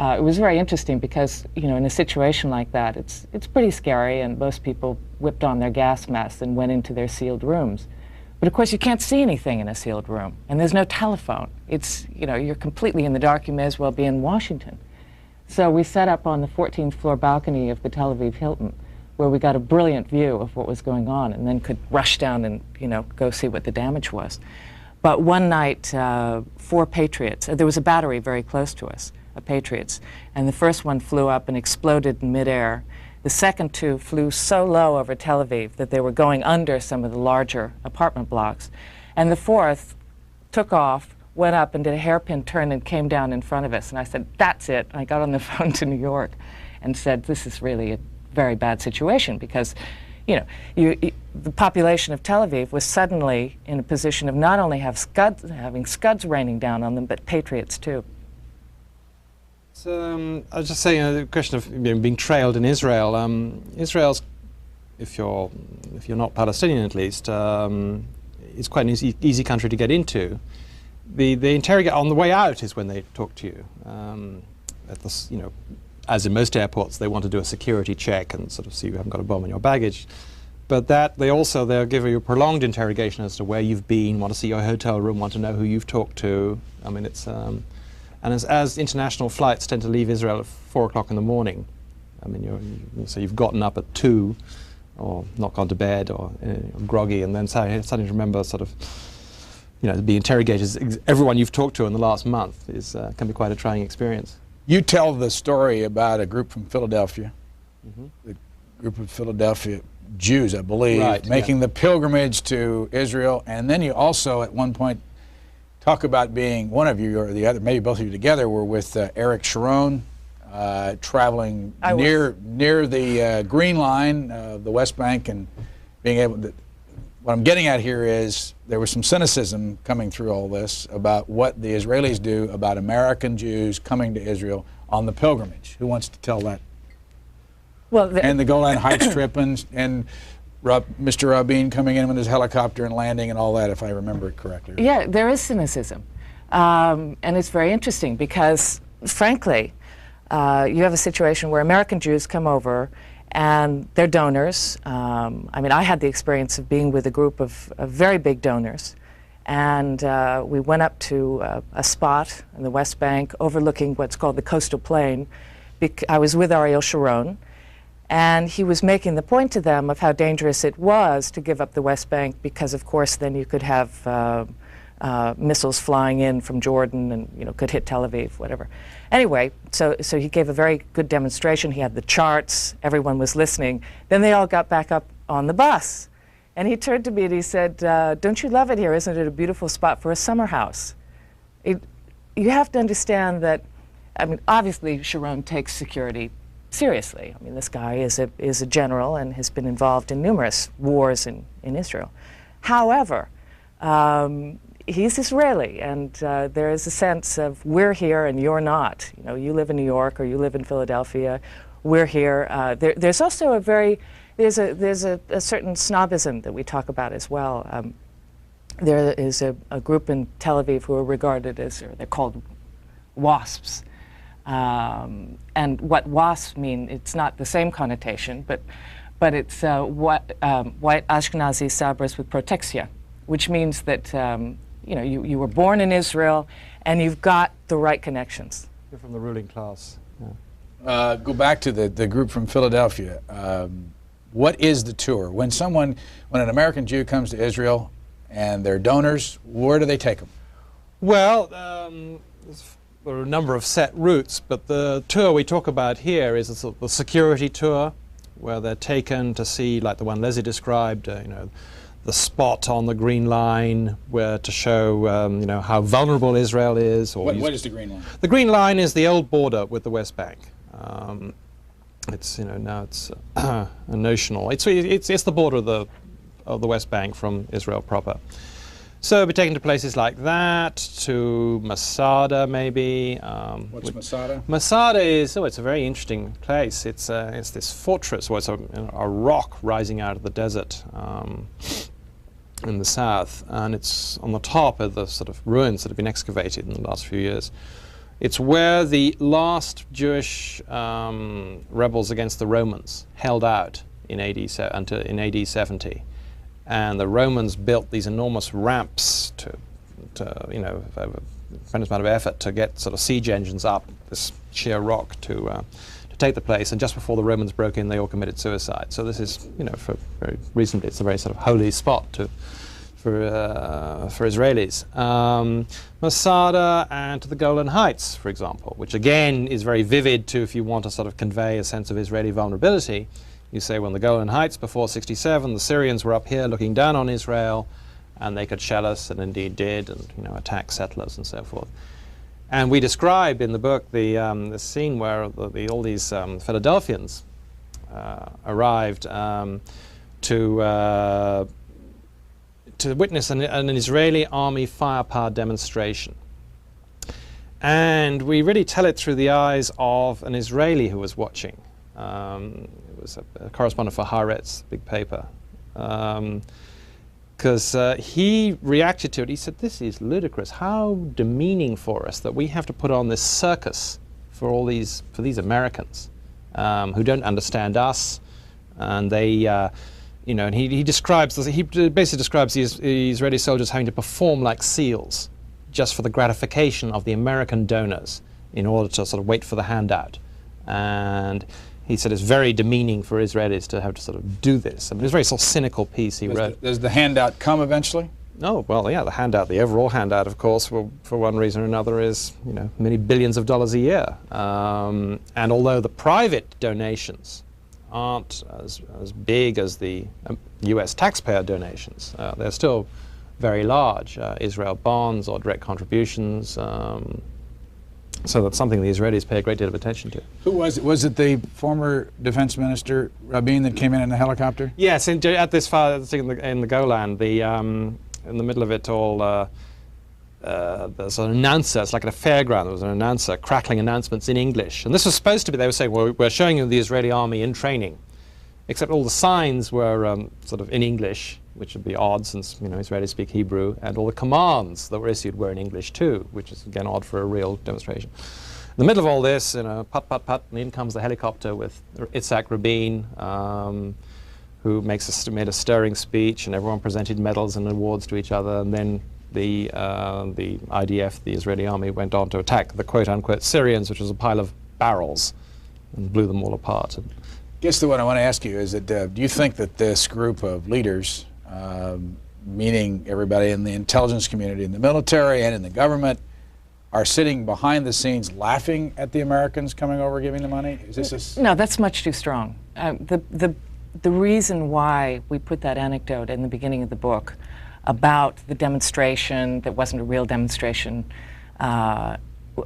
It was very interesting because, in a situation like that, it's pretty scary, and most people whipped on their gas masks and went into their sealed rooms. But of course, you can't see anything in a sealed room, and there's no telephone. It's, you're completely in the dark. You may as well be in Washington. So we set up on the 14th floor balcony of the Tel Aviv Hilton, where we got a brilliant view of what was going on, and then could rush down and, go see what the damage was. But one night, 4 Patriots, there was a battery very close to us, of Patriots, and the first one flew up and exploded in midair. The second 2 flew so low over Tel Aviv that they were going under some of the larger apartment blocks. And the 4th took off went up and did a hairpin turn and came down in front of us. And I said, that's it. I got on the phone to New York and said, this is really a very bad situation, because the population of Tel Aviv was suddenly in a position of not only having scuds raining down on them, but patriots too. So, I was just saying, the question of being trailed in Israel. Israel's, if you're not Palestinian at least, it's quite an easy country to get into. The interrogate on the way out is when they talk to you. At the, as in most airports, they want to do a security check and sort of see you haven't got a bomb in your baggage. But they'll give you a prolonged interrogation as to where you've been, want to see your hotel room, want to know who you've talked to. I mean, it's and as international flights tend to leave Israel at 4 o'clock in the morning. I mean, so you've gotten up at 2, or not gone to bed, or groggy, and then suddenly remember sort of, being interrogated. Everyone you've talked to in the last month can be quite a trying experience. You tell the story about a group from Philadelphia, Mm-hmm. the group of Philadelphia Jews, I believe, Right, making the pilgrimage to Israel, and then you also at one point talk about being, one of you or the other, maybe both of you together, were with Eric Sharon, traveling near the Green Line, the West Bank, and being able to. What I'm getting at here is there was some cynicism coming through all this about what the Israelis do about American Jews coming to Israel on the pilgrimage. Who wants to tell that? Well, And the Golan Heights trip and Mr. Rabin coming in with his helicopter and landing and all that, if I remember it correctly. yeah, there is cynicism. And it's very interesting because, frankly, you have a situation where American Jews come over and they're donors. I mean, I had the experience of being with a group of very big donors. And we went up to a spot in the West Bank overlooking what's called the coastal plain. I was with Ariel Sharon, and he was making the point to them of how dangerous it was to give up the West Bank because, of course, then you could have missiles flying in from Jordan and could hit Tel Aviv, whatever. Anyway, so he gave a very good demonstration. He had the charts. Everyone was listening. Then they all got back up on the bus. And he turned to me and he said, don't you love it here? Isn't it a beautiful spot for a summer house? You have to understand that, I mean, obviously Sharon takes security seriously. I mean, this guy is a general and has been involved in numerous wars in Israel. However, he's Israeli, and there is a sense of we're here and you're not. You live in New York or you live in Philadelphia. We're here. There's also there's a certain snobism that we talk about as well. There is a group in Tel Aviv who are regarded as, or they're called WASPs. And what WASPs mean, it's not the same connotation, but it's white Ashkenazi Sabras with protexia, which means that you were born in Israel and you've got the right connections. You're from the ruling class. Go back to the group from Philadelphia. What is the tour? When an American Jew comes to Israel and they're donors, where do they take them? Well, there are a number of set routes, but the tour we talk about here is a sort of a security tour where they're taken to see, like the one Leslie described, the spot on the Green Line where to show how vulnerable Israel is. Or what is the Green Line? The Green Line is the old border with the West Bank. It's now it's a notional. It's the border of the West Bank from Israel proper. So we'll be taken to places like that, to Masada maybe. What's Masada? Masada is it's a very interesting place. It's this fortress, it's a rock rising out of the desert in the south, and it's on the top of the sort of ruins that have been excavated in the last few years. It's where the last Jewish rebels against the Romans held out in AD 70. And the Romans built these enormous ramps to a tremendous amount of effort to get sort of siege engines up this sheer rock to take the place. And just before the Romans broke in, they all committed suicide. So this is, for very reasonably, it's a very sort of holy spot for Israelis. Masada and to the Golan Heights, for example, which again is very vivid too if you want to sort of convey a sense of Israeli vulnerability. You say, well, the Golan Heights before 67, the Syrians were up here looking down on Israel, and they could shell us, and indeed did, and attack settlers and so forth. And we describe in the book the scene where all these Philadelphians arrived to witness an Israeli army firepower demonstration. And we really tell it through the eyes of an Israeli who was watching. It was a correspondent for Haaretz, big paper. Because he reacted to it. He said, "This is ludicrous. How demeaning for us that we have to put on this circus for these Americans who don't understand us." And they, and he basically describes these Israeli soldiers having to perform like seals, just for the gratification of the American donors, in order to sort of wait for the handout. And he said it's very demeaning for Israelis to have to sort of do this. I mean, it was a very sort of cynical piece he wrote. Does the handout come eventually? No, well, yeah, the overall handout, of course, for one reason or another, is many billions of dollars a year. And although the private donations aren't as big as the U.S. taxpayer donations, they're still very large. Israel bonds or direct contributions. So that's something the Israelis pay a great deal of attention to. Who was it? Was it the former defense minister, Rabin, that came in the helicopter? Yes, at this fire in the Golan, in the middle of it all, there's an announcer. It's like at a fairground. There was an announcer crackling announcements in English. And this was supposed to be, they were saying, well, we're showing you the Israeli army in training. Except all the signs were sort of in English, which would be odd since Israelis speak Hebrew, and all the commands that were issued were in English too, which is again odd for a real demonstration. In the middle of all this, put, put, put, and in comes the helicopter with Itzhak Rabin, who made a stirring speech, and everyone presented medals and awards to each other. And then the IDF, the Israeli army, went on to attack the quote-unquote Syrians, which was a pile of barrels, and blew them all apart. And I guess the one I want to ask you is that do you think that this group of leaders, meaning everybody in the intelligence community, in the military, and in the government, are sitting behind the scenes laughing at the Americans coming over giving the money? Is this No, that's much too strong. The reason why we put that anecdote in the beginning of the book about the demonstration that wasn't a real demonstration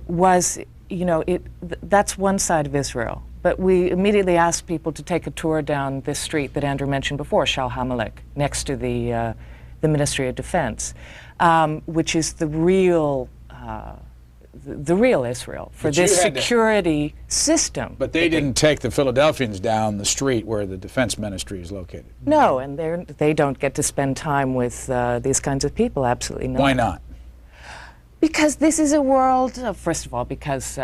was, that's one side of Israel. But we immediately asked people to take a tour down this street that Andrew mentioned before, Shal HaMelech, next to the Ministry of Defense, which is the real Israel for this security system. But they didn't take the Philadelphians down the street where the defense ministry is located. No, and they don't get to spend time with these kinds of people, absolutely not. Why not? Because this is a world, first of all, because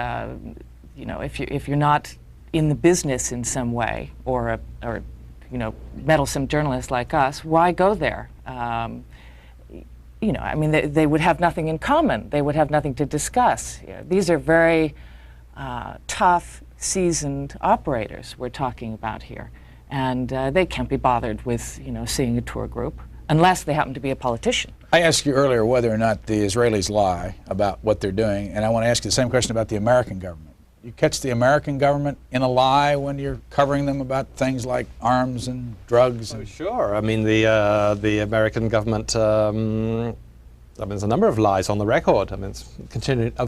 if you're not in the business in some way, or meddlesome journalists like us, why go there? They would have nothing in common. They would have nothing to discuss. These are very tough, seasoned operators we're talking about here, and they can't be bothered with seeing a tour group unless they happen to be a politician. I asked you earlier whether or not the Israelis lie about what they're doing, and I want to ask you the same question about the American government. You catch the American government in a lie when you're covering them about things like arms and drugs? Oh, sure. I mean, the American government, there's a number of lies on the record. I mean, it's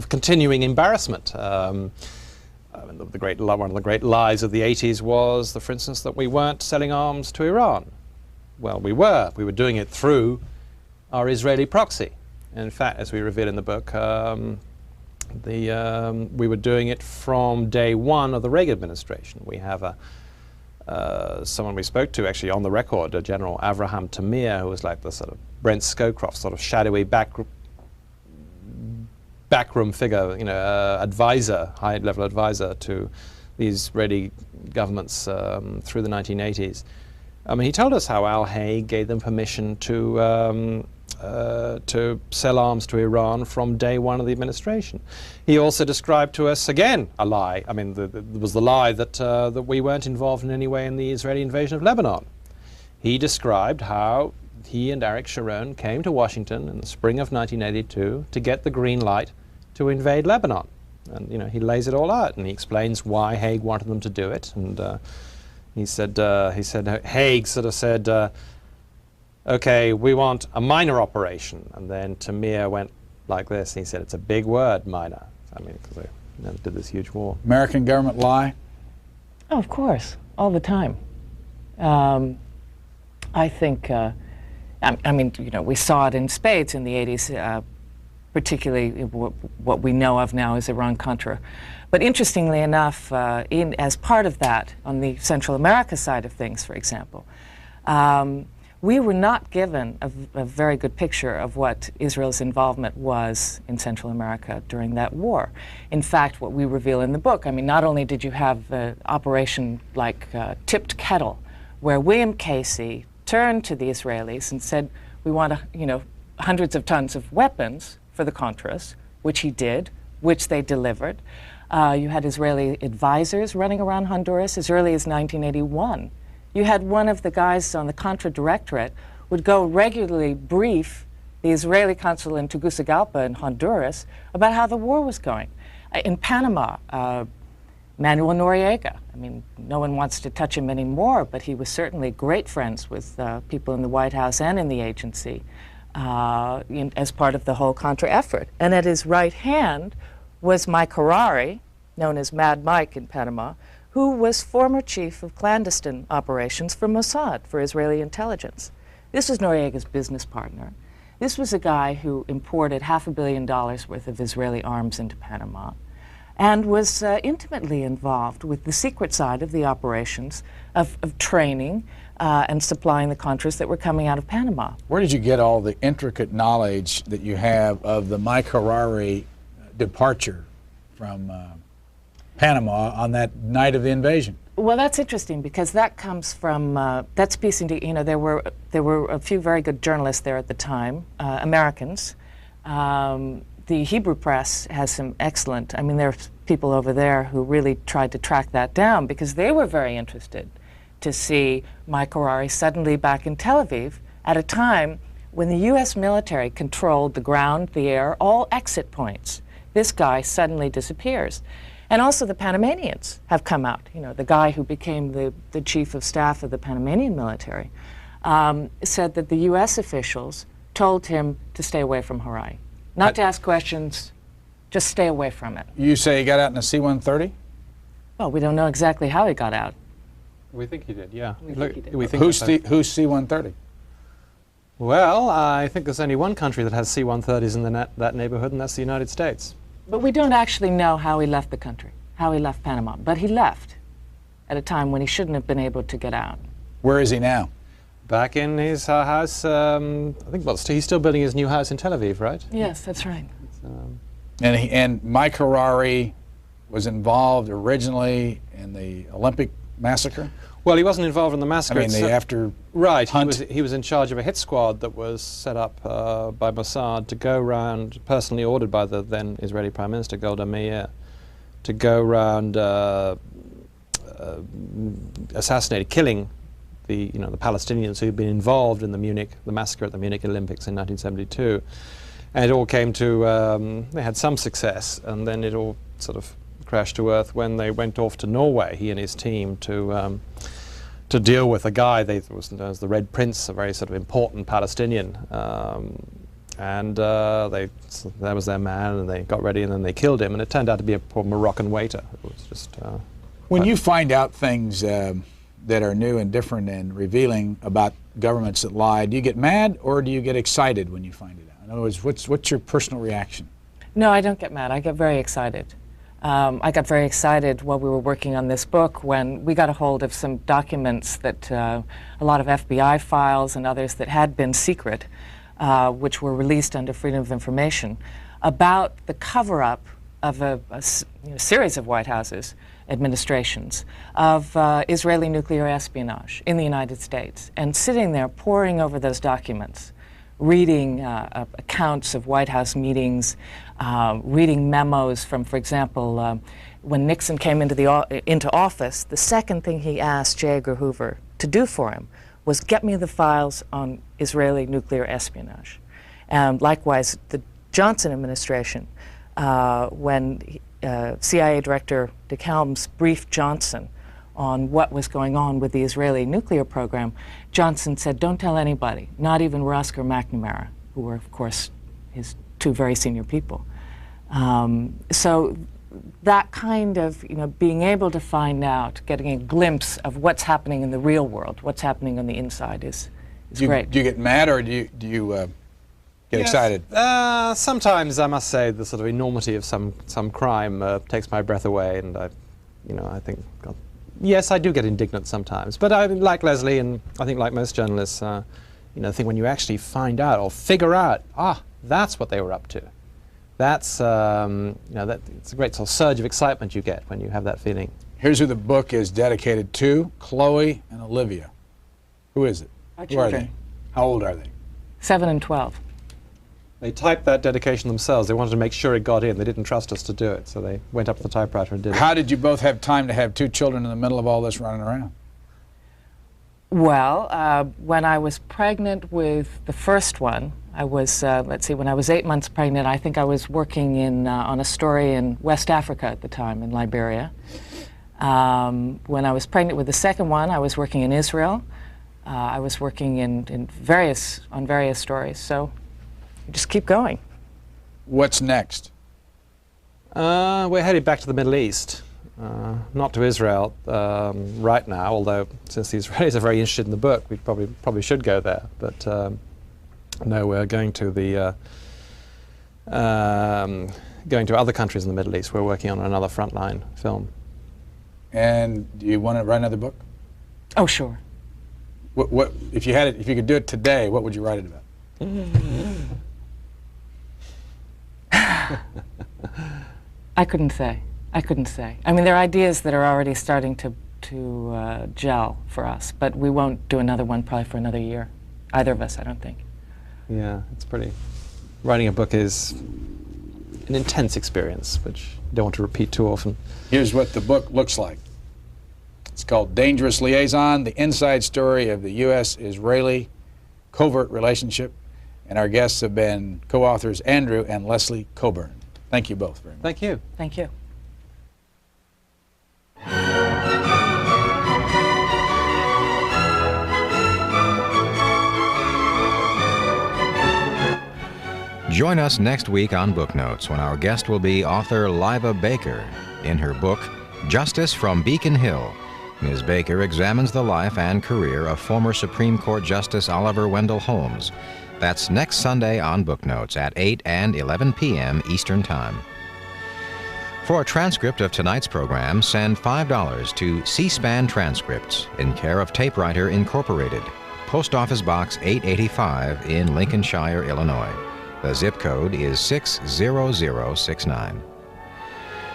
continuing embarrassment. One of the great lies of the 80s was, for instance, that we weren't selling arms to Iran. Well, we were. We were doing it through our Israeli proxy. And in fact, as we reveal in the book, we were doing it from day one of the Reagan administration. We have someone we spoke to actually on the record, General Avraham Tamir, who was like the sort of Brent Scowcroft sort of shadowy backroom figure, advisor, high-level advisor to the Israeli governments through the 1980s. I mean, he told us how Al Haig gave them permission to sell arms to Iran from day one of the administration. He also described to us, again, a lie. I mean, there was the lie that we weren't involved in any way in the Israeli invasion of Lebanon. He described how he and Aric Sharon came to Washington in the spring of 1982 to get the green light to invade Lebanon. And, he lays it all out, and he explains why Haig wanted them to do it. And he said Haig sort of said, okay, we want a minor operation. And then Tamir went like this, and he said, it's a big word, minor. I mean, because they did this huge war. American government lie? Oh, of course, all the time. I think, I mean, you know, we saw it in spades in the 80s, particularly what we know of now as Iran-Contra. But interestingly enough, as part of that, on the Central America side of things, for example, we were not given a very good picture of what Israel's involvement was in Central America during that war. In fact, what we reveal in the book, I mean, not only did you have an operation like Tipped Kettle, where William Casey turned to the Israelis and said, we want, you know, hundreds of tons of weapons for the Contras, which he did, which they delivered. You had Israeli advisors running around Honduras as early as 1981. You had one of the guys on the Contra Directorate would go regularly brief the Israeli consul in Tegucigalpa in Honduras about how the war was going. In Panama, Manuel Noriega, I mean, no one wants to touch him anymore, but he was certainly great friends with people in the White House and in the agency as part of the whole Contra effort. And at his right hand was Mike Harari, known as Mad Mike in Panama, who was former chief of clandestine operations for Mossad, for Israeli intelligence. This was Noriega's business partner. This was a guy who imported $500 million worth of Israeli arms into Panama and was intimately involved with the secret side of the operations of training and supplying the Contras that were coming out of Panama. Where did you get all the intricate knowledge that you have of the Mike Harari departure from Panama on that night of the invasion? Well, that's interesting because that comes from, that's piecing to, you know, there were a few very good journalists there at the time, Americans. The Hebrew press has some excellent, I mean, there are people over there who really tried to track that down because they were very interested to see Mike Harari suddenly back in Tel Aviv at a time when the U.S. military controlled the ground, the air, all exit points. This guy suddenly disappears. And also the Panamanians have come out. You know, the guy who became the chief of staff of the Panamanian military said that the U.S. officials told him to stay away from Harari. Not to ask questions, just stay away from it. You say he got out in a C-130? Well, we don't know exactly how he got out. We think he did, yeah. We think he did. Who's C-130? Well, I think there's only one country that has C-130s in that neighborhood, and that's the United States. But we don't actually know how he left the country, how he left Panama. But he left at a time when he shouldn't have been able to get out. Where is he now? Back in his house, I think, well, he's still building his new house in Tel Aviv, right? Yes, that's right. And Mike Harari was involved originally in the Olympic massacre? Well, he wasn't involved in the massacre. I mean, the after right, hunt. He was in charge of a hit squad that was set up by Mossad to go round, personally ordered by the then Israeli Prime Minister Golda Meir, to go round killing the Palestinians who'd been involved in the massacre at the Munich Olympics in 1972, and it all came to they had some success, and then it all sort of crashed to earth when they went off to Norway, he and his team, to deal with a guy that was known as the Red Prince, a very sort of important Palestinian, and that was their man, and they got ready, and then they killed him, and it turned out to be a poor Moroccan waiter. It was just. When you find out things that are new and different and revealing about governments that lie, do you get mad or do you get excited when you find it out? In other words, what's your personal reaction? No, I don't get mad. I get very excited. I got very excited while we were working on this book when we got a hold of some documents that a lot of FBI files and others that had been secret, which were released under Freedom of Information, about the cover-up of a series of White Houses administrations of Israeli nuclear espionage in the United States. And sitting there poring over those documents, reading accounts of White House meetings, reading memos from, for example, when Nixon came into office, the second thing he asked J. Edgar Hoover to do for him was get me the files on Israeli nuclear espionage. And likewise, the Johnson administration, when CIA Director Dick Helms briefed Johnson on what was going on with the Israeli nuclear program, Johnson said, don't tell anybody, not even Rusk or McNamara, who were, of course, his two very senior people. So that kind of, being able to find out, getting a glimpse of what's happening in the real world, what's happening on the inside is great. Do you get mad, or do you get excited? Sometimes I must say the sort of enormity of some crime takes my breath away, and I think, God, yes, I do get indignant sometimes. But I like Leslie, and I think like most journalists, I think when you actually find out or figure out, that's what they were up to. That's it's a great sort of surge of excitement you get when you have that feeling. Here's who the book is dedicated to: Chloe and Olivia. Who is it? Our Who are children. they? How old are they? 7 and 12. They typed that dedication themselves. They wanted to make sure it got in. They didn't trust us to do it, so they went up to the typewriter and did it. How did you both have time to have two children in the middle of all this running around? Well, when I was pregnant with the first one, I was, when I was 8 months pregnant, I think I was working on a story in West Africa at the time, in Liberia. When I was pregnant with the second one, I was working in Israel. I was working on various stories, so you just keep going. What's next? We're headed back to the Middle East. Not to Israel right now, although since the Israelis are very interested in the book, we probably should go there. But no, we're going to going to other countries in the Middle East. We're working on another frontline film. And do you want to write another book? Oh, sure. What if you could do it today? What would you write it about? I couldn't say. I mean, there are ideas that are already starting to gel for us, but we won't do another one probably for another year. Either of us, I don't think. Yeah, it's pretty. Writing a book is an intense experience, which you don't want to repeat too often. Here's what the book looks like. It's called Dangerous Liaison, the inside story of the U.S.-Israeli covert relationship. And our guests have been co-authors Andrew and Leslie Cockburn. Thank you both very much. Thank you. Thank you. Join us next week on Book Notes when our guest will be author Liva Baker. In her book, Justice from Beacon Hill, Ms. Baker examines the life and career of former Supreme Court Justice Oliver Wendell Holmes. That's next Sunday on Book Notes at 8 and 11 p.m. Eastern Time. For a transcript of tonight's program, send $5 to C-SPAN Transcripts in care of Tapewriter Incorporated, Post Office Box 885 in Lincolnshire, Illinois. The zip code is 60069.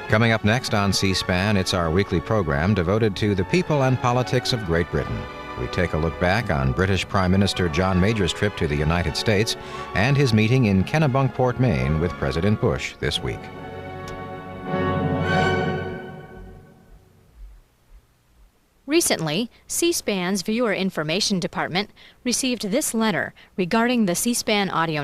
Coming up next on C-SPAN, it's our weekly program devoted to the people and politics of Great Britain. We take a look back on British Prime Minister John Major's trip to the United States and his meeting in Kennebunkport, Maine with President Bush this week. Recently, C-SPAN's Viewer Information Department received this letter regarding the C-SPAN audio